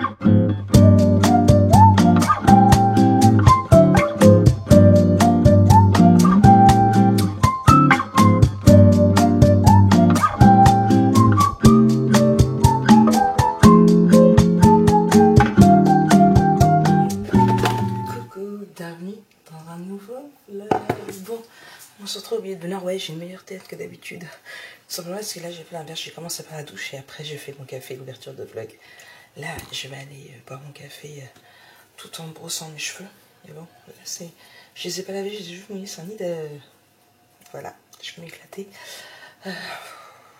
On se retrouve au milieu de bonheur. Ouais, j'ai une meilleure tête que d'habitude. Simplement parce que là, j'ai fait l'inverse. J'ai commencé par la douche et après, j'ai fait mon café, l'ouverture de vlog. Là, je vais aller boire mon café tout en brossant mes cheveux. Et bon, c'est... Je les ai pas lavés, j'ai juste mouillé. C'est un nid de... Voilà, je vais m'éclater.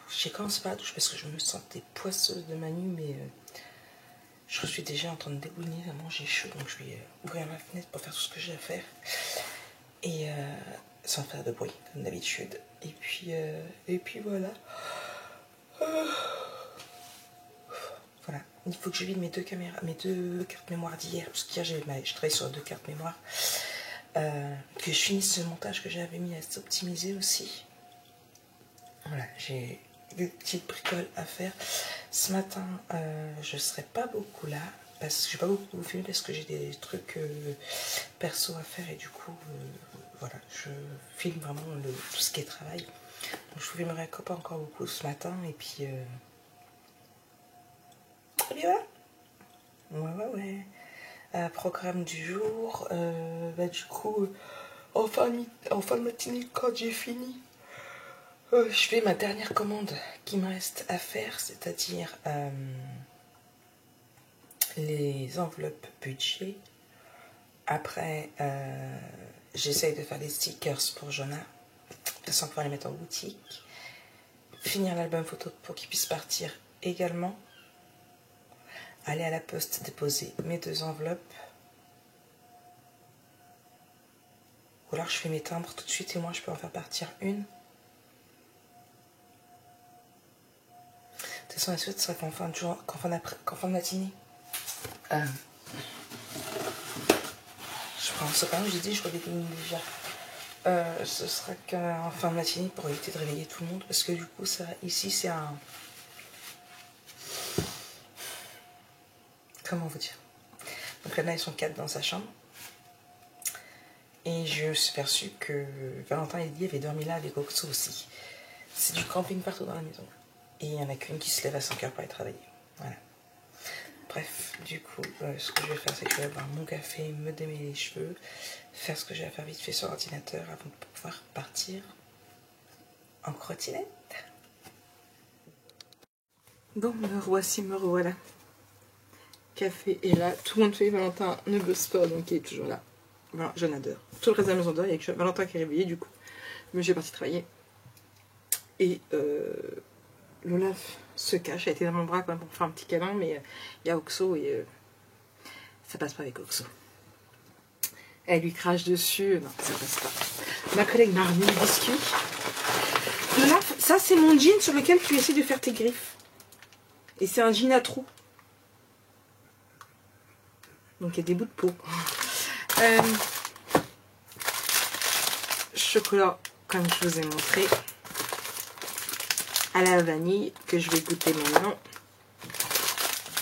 J'ai commencé par la douche parce que je me sentais poisseuse de ma nuit, mais je suis déjà en train de dégouliner, vraiment j'ai chaud, donc je vais ouvrir ma fenêtre pour faire tout ce que j'ai à faire. Et sans faire de bruit, comme d'habitude. Et puis voilà. Voilà, il faut que je vide mes deux caméras, mes deux cartes mémoire d'hier, parce qu'hier je travaille sur 2 cartes mémoire. Que je finisse ce montage que j'avais mis à s'optimiser aussi. Voilà, j'ai des petites bricoles à faire. Ce matin, je ne serai pas beaucoup là, parce que je ne vais pas beaucoup vous filmer, parce que j'ai des trucs perso à faire, et du coup, voilà, je filme vraiment tout ce qui est travail. Donc, je vous filmerai pas encore beaucoup ce matin, et puis ouais. Programme du jour, du coup, en fin de matinée, quand j'ai fini, je fais ma dernière commande qui me reste à faire, c'est-à-dire les enveloppes budget. Après, j'essaye de faire des stickers pour Jonah, de toute façon pouvoir les mettre en boutique. Finir l'album photo pour qu'il puisse partir également. Aller à la poste déposer mes 2 enveloppes. Ou alors je fais mes timbres tout de suite et moi je peux en faire partir une. De toute façon, la suite sera qu'en fin de matinée. Je prends ce pain, j'ai dit, je redécline déjà. Ce sera qu'en fin de matinée pour éviter de réveiller tout le monde, parce que du coup, ça, ici, c'est un... Comment vous dire? Donc là, ils sont 4 dans sa chambre. Et je me suis aperçue que Valentin et Lydie avaient dormi là avec Oxo aussi. C'est du camping partout dans la maison. Et il n'y en a qu'une qui se lève à 5 heures pour aller travailler. Voilà. Bref, du coup, ce que je vais faire, c'est que je vais boire mon café, me démêler les cheveux, faire ce que j'ai à faire vite fait sur l'ordinateur avant de pouvoir partir en trottinette. Bon, me revoilà. Café est là, tout le monde fait, Valentin ne bosse pas, donc il est toujours là. Voilà, j'en adore. Tout le reste de la maison dort, il y a que Valentin qui est réveillé, du coup. Mais j'ai parti travailler. Et l'Olaf se cache, elle était dans mon bras quand même pour faire un petit câlin, mais il y a Oxo et ça passe pas avec Oxo. Elle lui crache dessus, non, ça passe pas. Ma collègue m'a remis le biscuit. L'Olaf, ça c'est mon jean sur lequel tu essaies de faire tes griffes. Et c'est un jean à trous. Donc il y a des bouts de peau. Chocolat, comme je vous ai montré, à la vanille, que je vais goûter maintenant,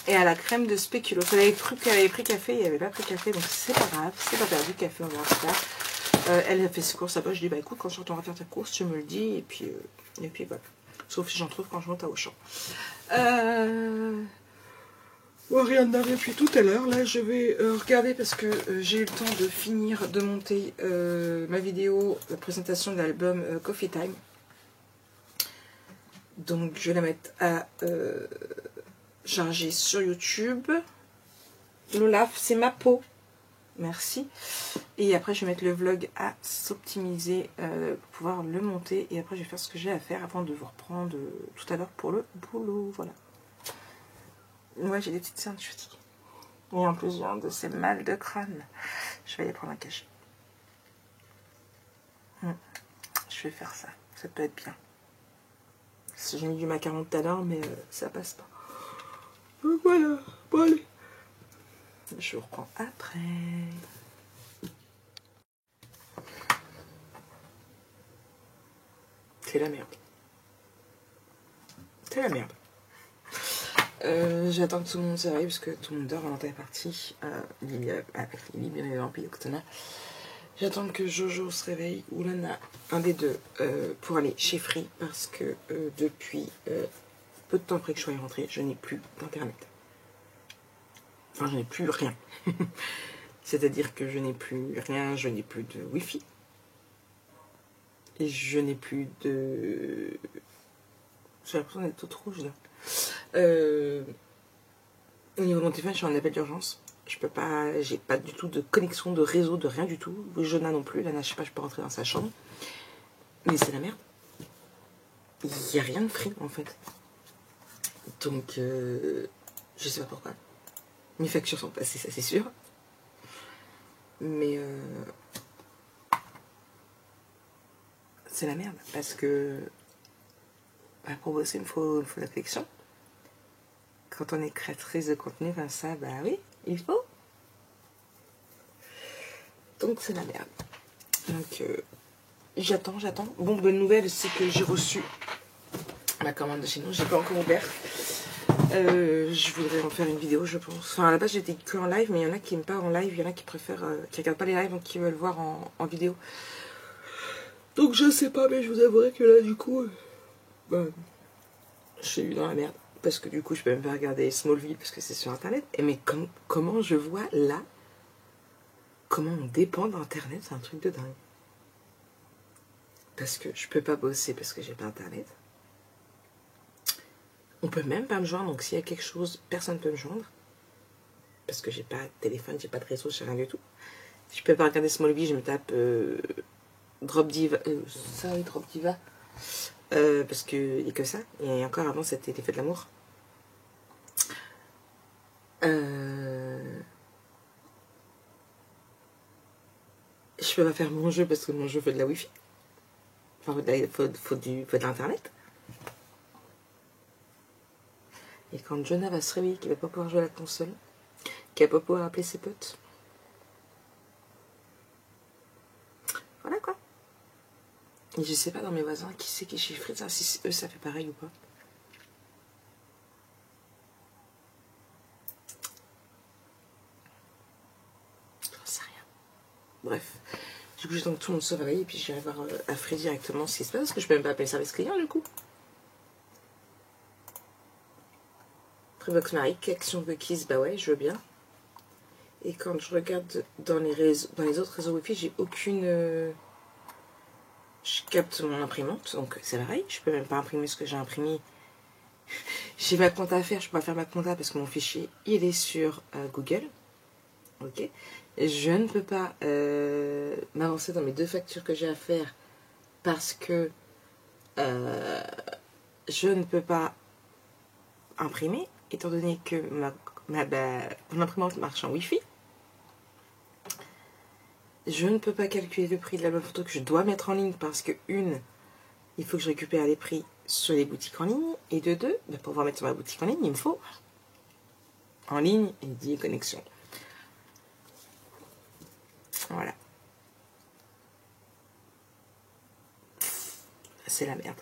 et à la crème de spéculoos. Elle avait cru qu'elle avait pris café, il n'y avait pas pris café, donc c'est pas grave, c'est pas perdu, café, on verra plus tard. Elle a fait ses courses là-bas, je dis bah écoute, quand tu retourneras faire ta course, tu me le dis, et puis voilà. Sauf si j'en trouve quand je monte à Auchan. Bon, rien de neuf depuis tout à l'heure. Là, je vais regarder parce que j'ai eu le temps de finir de monter ma vidéo, la présentation de l'album Coffee Time. Donc, je vais la mettre à charger sur YouTube. L'Olaf, c'est ma peau. Merci. Et après, je vais mettre le vlog à s'optimiser pour pouvoir le monter. Et après, je vais faire ce que j'ai à faire avant de vous reprendre tout à l'heure pour le boulot. Voilà. Ouais, j'ai des petites cernes, je suis fatiguée. Et en plus, j'ai de ces mal de crâne. Je vais aller prendre un cachet. Je vais faire ça. Ça peut être bien. J'ai mis du macaron tout à l'heure, mais ça passe pas. Donc voilà. Bon, allez. Je vous reprends après. C'est la merde. C'est la merde. J'attends que tout le monde se réveille parce que tout le monde dort. Valentin est parti. Lily avec Lily, bien évidemment, puis Octona. J'attends que Jojo se réveille ou Lana, un des deux, pour aller chez Free parce que depuis peu de temps après que je sois rentrée, je n'ai plus d'internet. Enfin, je n'ai plus rien. C'est-à-dire que je n'ai plus rien, je n'ai plus de Wi-Fi. Et je n'ai plus de... J'ai l'impression d'être toute rouge là. Au niveau de mon téléphone, je suis en appel d'urgence. Je peux pas, j'ai pas du tout de connexion, de réseau, de rien du tout. Jonah non plus. Lana, je sais pas, je peux rentrer dans sa chambre. Mais c'est la merde. Il n'y a rien de free en fait. Donc, je sais pas pourquoi. Mes factures sont passées, ça c'est sûr. Mais c'est la merde parce que bah, pour bosser, il me faut de la connexion. Quand on est créatrice de contenu, ben ça, bah oui, il faut. Donc c'est la merde. Donc j'attends. Bon, bonne nouvelle, c'est que j'ai reçu ma commande de chez nous. J'ai pas encore ouvert. Je voudrais en faire une vidéo, je pense. Enfin, à la base, j'étais que en live, mais il y en a qui n'aiment pas en live. Il y en a qui préfèrent, qui regardent pas les lives, donc qui veulent voir en vidéo. Donc je sais pas, mais je vous avouerai que là, du coup, bah, je suis dans la merde. Parce que du coup, je peux même pas regarder Smallville parce que c'est sur internet. Et mais comment je vois là, comment on dépend d'internet, c'est un truc de dingue. Parce que je peux pas bosser parce que j'ai pas internet. On peut même pas me joindre, donc s'il y a quelque chose, personne peut me joindre. Parce que j'ai pas de téléphone, j'ai pas de réseau, j'ai rien du tout. Je peux pas regarder Smallville, je me tape Drop Diva. Ça oui, Drop Diva. Parce que il y a que ça. Et encore avant, c'était les Feux de l'amour. Je peux pas faire mon jeu parce que mon jeu fait de la wifi. Enfin, faut de l'internet. Et quand Jonah va se réveiller, qu'il va pas pouvoir jouer à la console, qu'il va pas pouvoir appeler ses potes. Voilà quoi. Et je sais pas dans mes voisins qui c'est qui est chiffré ça, si eux ça fait pareil ou pas. J'en sais rien. Bref. Du coup, j'attends que tout le monde se réveille et puis j'irai voir à Free directement ce qui se passe parce que je peux même pas appeler le service client du coup. Freebox Marie, Action Cookies, bah ouais, je veux bien. Et quand je regarde dans les autres réseaux Wi-Fi, j'ai aucune. Je capte mon imprimante, donc c'est pareil, je peux même pas imprimer ce que j'ai imprimé. J'ai ma compta à faire, je peux pas faire ma compta parce que mon fichier il est sur Google. Ok. Je ne peux pas m'avancer dans mes 2 factures que j'ai à faire parce que je ne peux pas imprimer, étant donné que mon imprimante marche en Wi-Fi. Je ne peux pas calculer le prix de la bonne photo que je dois mettre en ligne parce que il faut que je récupère les prix sur les boutiques en ligne. Et de 2, pour pouvoir mettre sur ma boutique en ligne, il me faut en ligne et 10 connexions. Voilà. C'est la merde.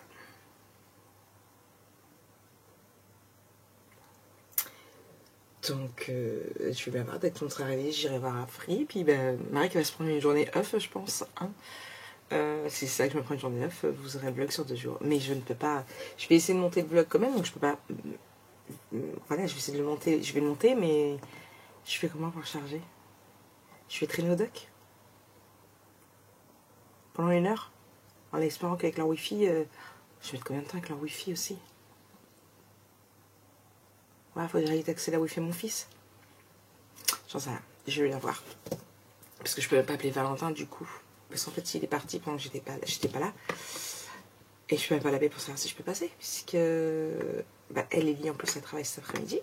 Donc, je vais voir, dès que tout sera réveillé, j'irai voir à Free. Puis, Marie qui va se prendre une journée off, je pense. Hein. Si c'est ça que je me prends une journée off, vous aurez un vlog sur 2 jours. Mais je ne peux pas. Je vais essayer de monter le vlog quand même, donc je peux pas. Voilà, je vais essayer de le monter. Je vais le monter, mais je fais comment pour le charger? Je vais traîner au dock pendant 1 heure, en espérant qu'avec leur wifi, je vais mettre combien de temps avec leur wifi aussi? Ouais, faudrait y accéder à la wifi à mon fils. J'en sais rien, je vais la voir. Parce que je peux même pas appeler Valentin du coup. Parce qu'en fait, il est parti pendant que j'étais pas là. Et je peux même pas l'appeler pour savoir si je peux passer. Puisque elle et Lily en plus elle travaille cet après-midi.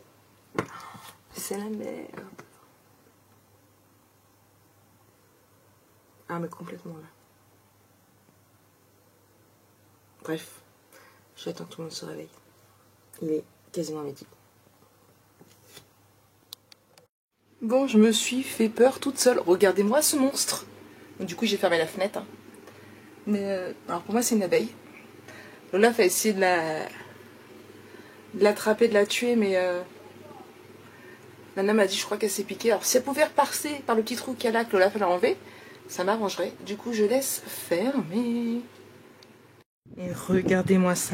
C'est la merde. Ah mais complètement là. Bref, j'attends que tout le monde se réveille. Il est quasiment midi. Bon, je me suis fait peur toute seule. Regardez-moi ce monstre. Du coup, j'ai fermé la fenêtre. Hein. Mais alors pour moi, c'est une abeille. Lola va essayer de de l'attraper, de la tuer, mais Nana m'a dit, je crois qu'elle s'est piquée. Alors si elle pouvait repasser par le petit trou qu'elle a, que Lola fallait enlever, ça m'arrangerait. Du coup, je laisse faire, mais... Et regardez-moi ça.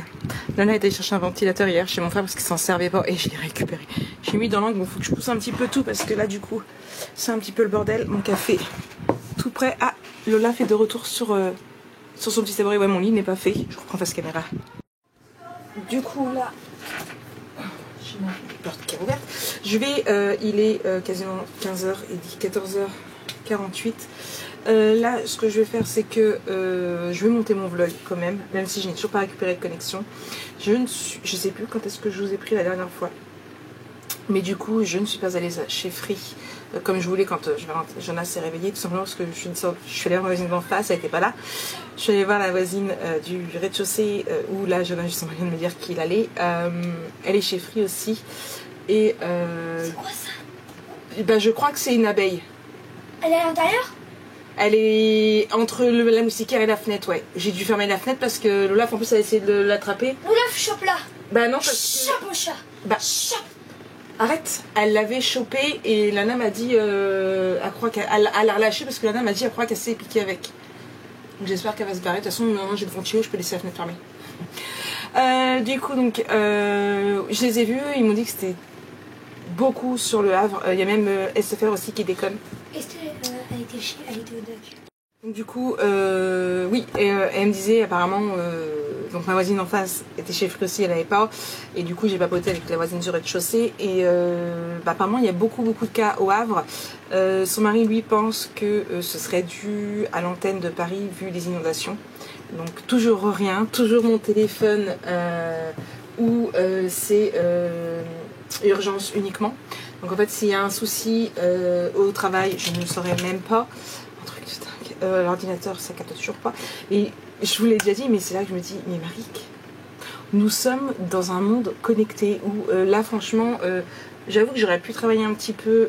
Nana est allée chercher un ventilateur hier chez mon frère parce qu'il s'en servait pas et je l'ai récupéré. J'ai mis dans l'angle, il faut que je pousse un petit peu tout parce que là, du coup, c'est un petit peu le bordel. Mon café, tout prêt. Ah, Lola fait de retour sur son petit tabouret. Ouais, mon lit n'est pas fait. Je reprends face caméra. Du coup, là... J'ai ma porte qui est ouverte. Je vais, il est quasiment 15h et dit 14h48. Là, ce que je vais faire, c'est que je vais monter mon vlog quand même si je n'ai toujours pas récupéré de connexion. Je sais plus quand est-ce que je vous ai pris la dernière fois. Mais du coup, je ne suis pas allée chez Free comme je voulais quand Jonas s'est réveillé, tout simplement parce que je suis allée voir ma voisine d'en face, elle n'était pas là. Je suis allée voir la voisine du rez-de-chaussée où là, Jonas justement vient de me dire qu'il allait. Elle est chez Free aussi. Et c'est quoi ça? Ben, je crois que c'est une abeille. Elle est à l'intérieur? Elle est entre la moustiquaire et la fenêtre, ouais. J'ai dû fermer la fenêtre parce que Olaf en plus a essayé de l'attraper. Olaf, chope là. Bah non, parce que... Chope mon chat. Bah, Chope. arrête. Elle l'avait chopé et Lana m'a dit, elle croit qu'elle l'a relâché parce que Lana m'a dit, elle croit qu'elle s'est piquée avec. Donc j'espère qu'elle va se barrer. De toute façon, maintenant j'ai le ventilo, je peux laisser la fenêtre fermée. Du coup, donc, je les ai vus, ils m'ont dit que c'était beaucoup sur le Havre. Il y a même SFR aussi qui déconne. Esther, elle était au doc. Donc du coup, oui, elle me disait apparemment, donc ma voisine en face était chez Free aussi, elle n'avait pas, et du coup j'ai papoté avec la voisine du rez-de-chaussée, et apparemment il y a beaucoup de cas au Havre. Son mari lui pense que ce serait dû à l'antenne de Paris vu les inondations. Donc toujours rien, toujours mon téléphone où c'est urgence uniquement. Donc en fait s'il y a un souci au travail, je ne le saurais même pas. L'ordinateur ça capte toujours pas et je vous l'ai déjà dit, mais c'est là que je me dis, mais Maric, nous sommes dans un monde connecté où là franchement j'avoue que j'aurais pu travailler un petit peu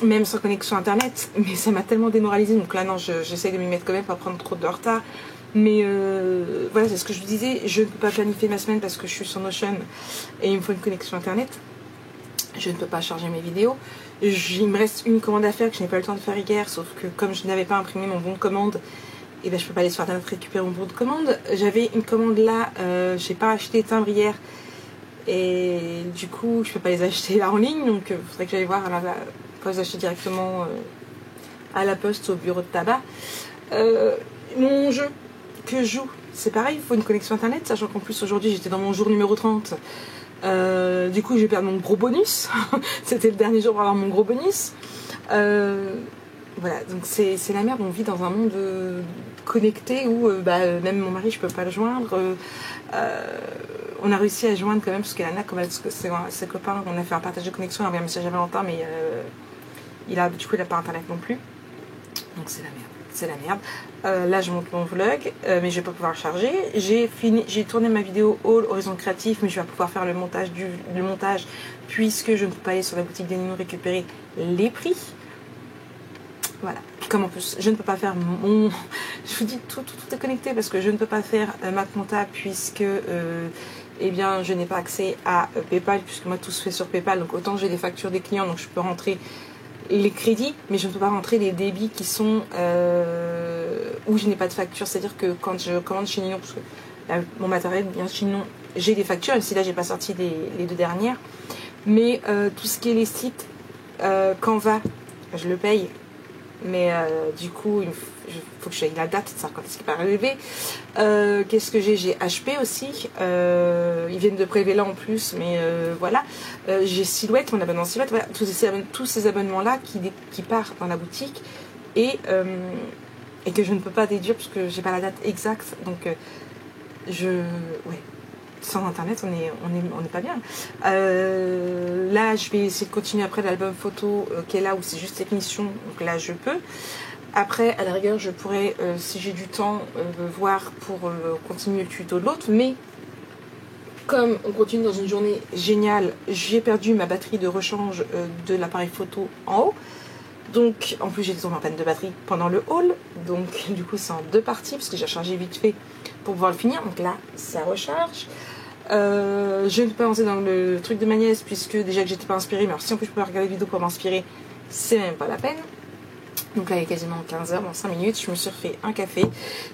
même sans connexion internet, mais ça m'a tellement démoralisée. Donc là non, j'essaye de m'y mettre quand même pour pas prendre trop de retard, mais voilà, c'est ce que je vous disais, je ne peux pas planifier ma semaine parce que je suis sur Notion et il me faut une connexion internet. Je ne peux pas charger mes vidéos. Il me reste une commande à faire que je n'ai pas eu le temps de faire hier, sauf que comme je n'avais pas imprimé mon bon de commande, et ben je peux pas aller sur internet récupérer mon bon de commande. J'avais une commande là, j'ai pas acheté les timbres hier, et du coup je peux pas les acheter là en ligne, donc il faudrait que j'aille voir quand les acheter directement à la poste au bureau de tabac. Mon jeu que je joue, c'est pareil, il faut une connexion internet, sachant qu'en plus aujourd'hui j'étais dans mon jour numéro 30. Du coup, je vais perdre mon gros bonus. C'était le dernier jour pour avoir mon gros bonus. Voilà, donc c'est la merde. On vit dans un monde connecté où même mon mari, je peux pas le joindre. On a réussi à joindre quand même parce qu'Anna, comme ses copains, on a fait un partage de connexion, on a envoyé un message à Valentin, mais il a pas internet non plus. Donc c'est la merde. C'est la merde. Là je monte mon vlog, mais je vais pas pouvoir le charger. J'ai tourné ma vidéo haul Horizon Créatif, mais je vais pouvoir faire le montage puisque je ne peux pas aller sur la boutique d'Animo récupérer les prix. Voilà. Comme en plus je ne peux pas faire mon... Je vous dis tout est connecté parce que je ne peux pas faire ma compta puisque eh bien je n'ai pas accès à PayPal puisque moi tout se fait sur PayPal. Donc autant j'ai des factures des clients, donc je peux rentrer les crédits, mais je ne peux pas rentrer les débits qui sont où je n'ai pas de facture. C'est-à-dire que quand je commande chez Ninon, parce que mon matériel bien chez Ninon, j'ai des factures, même si là j'ai pas sorti les deux dernières, mais tout ce qui est les sites Canva, je le paye, mais du coup il faut que je aille la date, ça quand est-ce qu'il va arriver. Qu'est-ce que j'ai HP aussi, ils viennent de prélever là en plus, mais voilà. J'ai Silhouette, mon abonnement Silhouette, voilà, tous ces abonnements là qui partent dans la boutique et que je ne peux pas déduire parce que j'ai pas la date exacte, donc ouais, sans internet on est pas bien. Là je vais essayer de continuer après l'album photo qui est là où c'est juste technicien, donc là je peux. Après, à la rigueur, je pourrais, si j'ai du temps, voir pour continuer le tuto de l'autre. Mais comme on continue dans une journée géniale, j'ai perdu ma batterie de rechange de l'appareil photo en haut. Donc, en plus, j'étais tombée en panne de batterie pendant le haul. Donc, du coup, c'est en deux parties, parce que j'ai rechargé vite fait pour pouvoir le finir. Donc là, ça recharge. Je ne peux pas avancer dans le truc de ma nièce puisque déjà que j'étais pas inspirée. Mais alors si en plus je peux regarder les vidéos pour m'inspirer, c'est même pas la peine. Donc là il est quasiment 15h, dans 5 minutes, je me suis refait un café.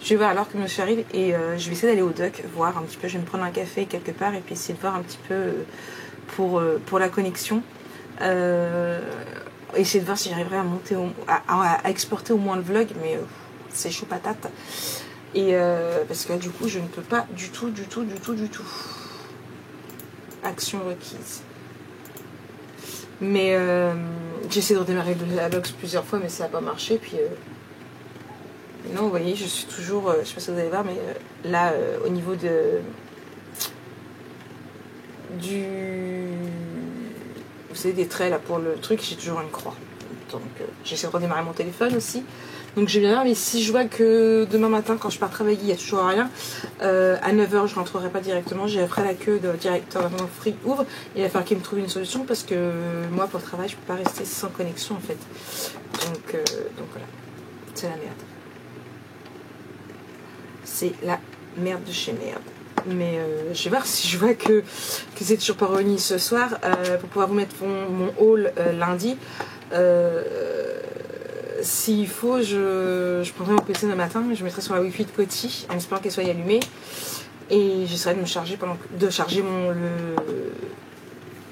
Je vais voir alors que monsieur arrive et je vais essayer d'aller au Duck, voir un petit peu, je vais me prendre un café quelque part et puis essayer de voir un petit peu pour la connexion. Essayer de voir si j'arriverai à monter, à exporter au moins le vlog, mais c'est chaud patate. Et parce que là du coup je ne peux pas du tout. Action requise. Mais j'essaie de redémarrer la box plusieurs fois, mais ça n'a pas marché. Puis non, vous voyez, je suis toujours, je sais pas si vous allez voir, mais là, au niveau vous savez, des traits là pour le truc, j'ai toujours une croix. Donc j'essaie de redémarrer mon téléphone aussi. Donc je vais bien voir, mais si je vois que demain matin, quand je pars travailler, il n'y a toujours rien, à 9h, je ne rentrerai pas directement. J'ai après la queue de directeur d'abonnement Free ouvre. Il va falloir qu'il me trouve une solution parce que moi, pour le travail, je ne peux pas rester sans connexion en fait. Donc voilà, c'est la merde. C'est la merde de chez merde. Mais je vais voir si je vois que c'est toujours pas revenu ce soir pour pouvoir vous mettre mon haul lundi. S'il faut, je prendrai mon PC le matin, je mettrai sur la Wi-Fi de Coty en espérant qu'elle soit allumée et j'essaierai de me charger de charger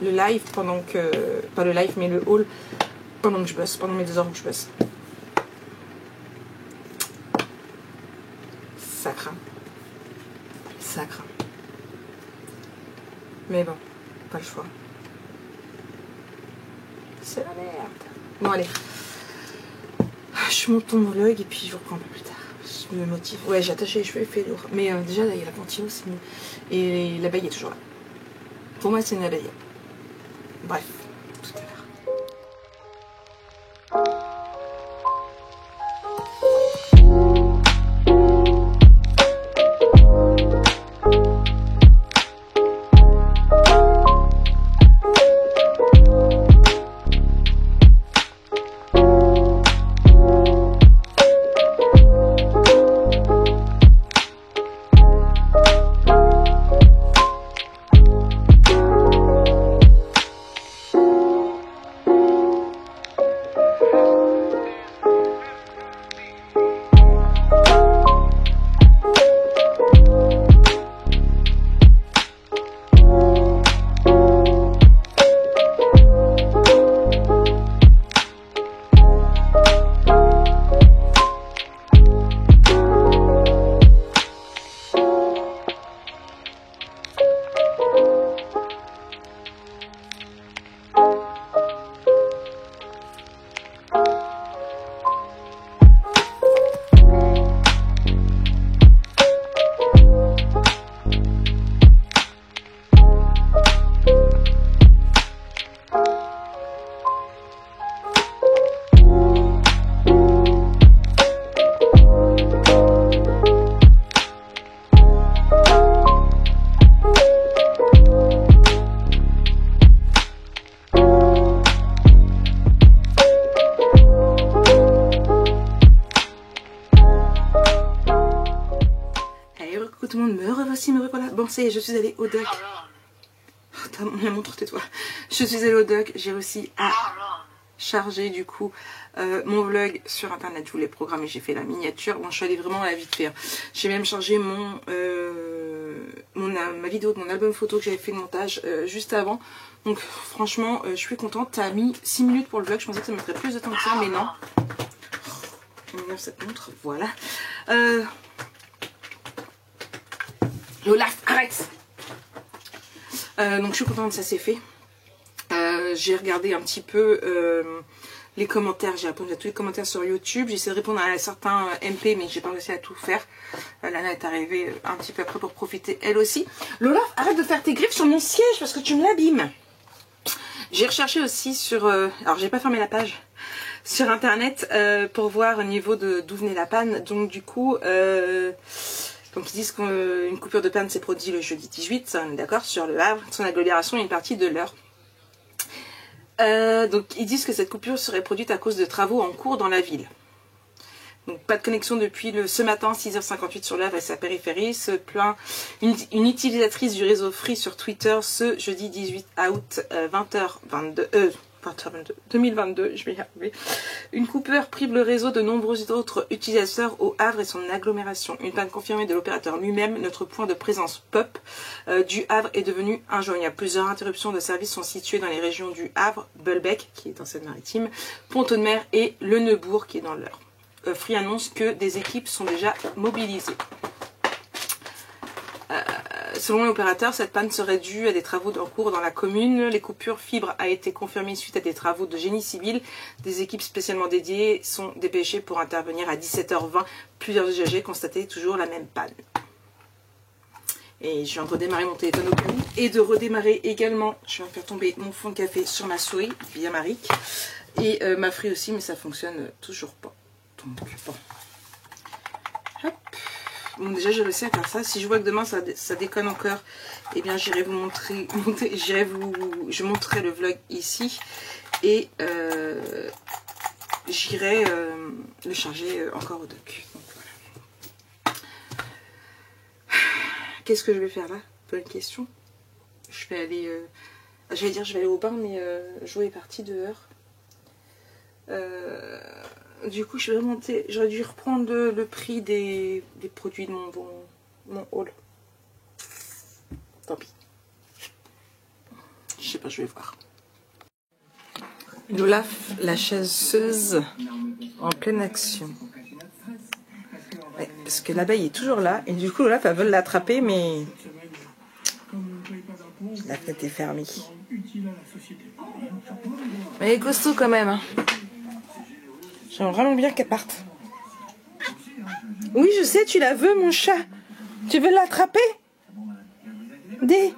le live pendant que, pas le live mais le haul pendant que je bosse, pendant mes 2 heures où je bosse. Ça craint. Ça craint. Mais bon, pas le choix. C'est la merde. Bon allez. Je monte mon vlog et puis je vous reprends un peu plus tard. Je me motive. Ouais, j'ai attaché les cheveux, il fait lourd. Mais déjà, là, il y a la ventilo, c'est mieux. Et l'abeille est toujours là. Pour moi, c'est une abeille. Bref, tout à l'heure. Tout le monde me revoici, me revoilà. Bon, c'est, je suis allée au Duck. Oh, la montre, tais-toi. Je suis allée au Duck, j'ai réussi à charger du coup mon vlog sur internet. Je voulais programmer, j'ai fait la miniature. Bon, je suis allée vraiment à la vite faire. J'ai même chargé ma vidéo de mon album photo que j'avais fait le montage juste avant. Donc franchement, je suis contente. Ça a mis 6 minutes pour le vlog. Je pensais que ça me mettrait plus de temps que ça, mais non. Oh, m'énerve cette montre, voilà. Olaf, arrête. Donc je suis contente, ça s'est fait. J'ai regardé un petit peu les commentaires, j'ai répondu à tous les commentaires sur YouTube. J'ai essayé de répondre à certains MP, mais j'ai pas réussi à tout faire. Lana est arrivée un petit peu après pour profiter elle aussi. Olaf, arrête de faire tes griffes sur mon siège parce que tu me l'abîmes. J'ai recherché aussi sur... alors j'ai pas fermé la page. Sur internet pour voir au niveau d'où venait la panne. Donc du coup... donc ils disent qu'une coupure de panne s'est produite le jeudi 18, ça on est d'accord, sur le Havre. Son agglomération est une partie de l'heure. Donc ils disent que cette coupure serait produite à cause de travaux en cours dans la ville. Donc pas de connexion depuis ce matin 6h58 sur l'Havre et sa périphérie. Se plaint une utilisatrice du réseau Free sur Twitter ce jeudi 18 août 2022, je vais y arriver. Une coupure prive le réseau de nombreux autres utilisateurs au Havre et son agglomération. Une panne confirmée de l'opérateur lui-même. Notre point de présence POP du Havre est devenu injoignable. Plusieurs interruptions de service sont situées dans les régions du Havre, Bulbec, qui est en Seine-Maritime, Pont-Audemer et Le Neubourg, qui est dans l'Eure. Free annonce que des équipes sont déjà mobilisées. Selon l'opérateur, cette panne serait due à des travaux en cours dans la commune. Les coupures fibre a été confirmée suite à des travaux de génie civil. Des équipes spécialement dédiées sont dépêchées pour intervenir à 17h20. Plusieurs usagers constataient toujours la même panne. Et je viens de redémarrer mon téléphone au cas où. Et de redémarrer également, je viens de faire tomber mon fond de café sur ma souris via Maric. Et ma Free aussi, mais ça fonctionne toujours pas. Donc bon. Hop. Bon, déjà j'ai réussi à faire ça. Si je vois que demain ça déconne encore, eh bien j'irai vous montrer, je montrerai le vlog ici et j'irai le charger encore au dock. Donc, voilà. Qu'est-ce que je vais faire là? Bonne question. Je vais aller, j'allais dire je vais aller au bain, mais jouer est parti dehors. Du coup, je vais remonter. J'aurais dû reprendre le prix des produits de mon haul. Tant pis. Je sais pas, je vais voir. L'Olaf, la chasseuse en pleine action. Ouais, parce que l'abeille est toujours là. Et du coup, l'Olaf, elle veut l'attraper, mais la fenêtre est fermée. Mais elle est costaud quand même. Hein. J'aimerais vraiment bien qu'elle parte. Oui, je sais, tu la veux, mon chat. Tu veux l'attraper? Dis.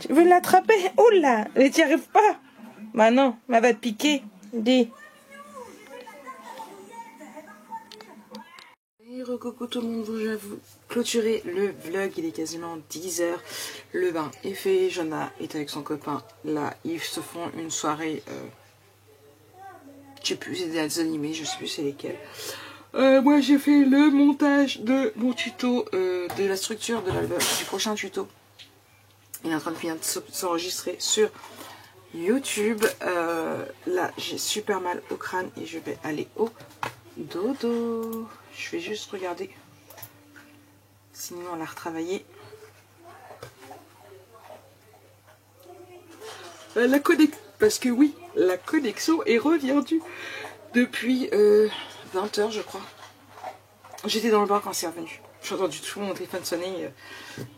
Tu veux l'attraper? Oh là, mais tu n'y arrives pas. Bah non, elle va te piquer. Dis. Et recoucou tout le monde, je vais vous clôturer le vlog. Il est quasiment 10h. Le bain est fait. Jonah est avec son copain. Là, ils se font une soirée... je sais plus, c'est des animés, je sais plus c'est lesquels. Moi j'ai fait le montage de mon tuto, de la structure de l'album, du prochain tuto. Il est en train de finir de s'enregistrer sur YouTube. Là j'ai super mal au crâne et je vais aller au dodo. Je vais juste regarder. Sinon on l'a retravaillé. La connexion, parce que oui, la connexion est revenue depuis 20h je crois. J'étais dans le bar quand c'est revenu. J'ai entendu tout mon téléphone sonner.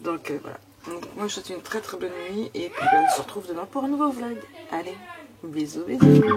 Donc voilà. Donc, moi je vous souhaite une très très bonne nuit. Et puis on se retrouve demain pour un nouveau vlog. Allez, bisous bisous.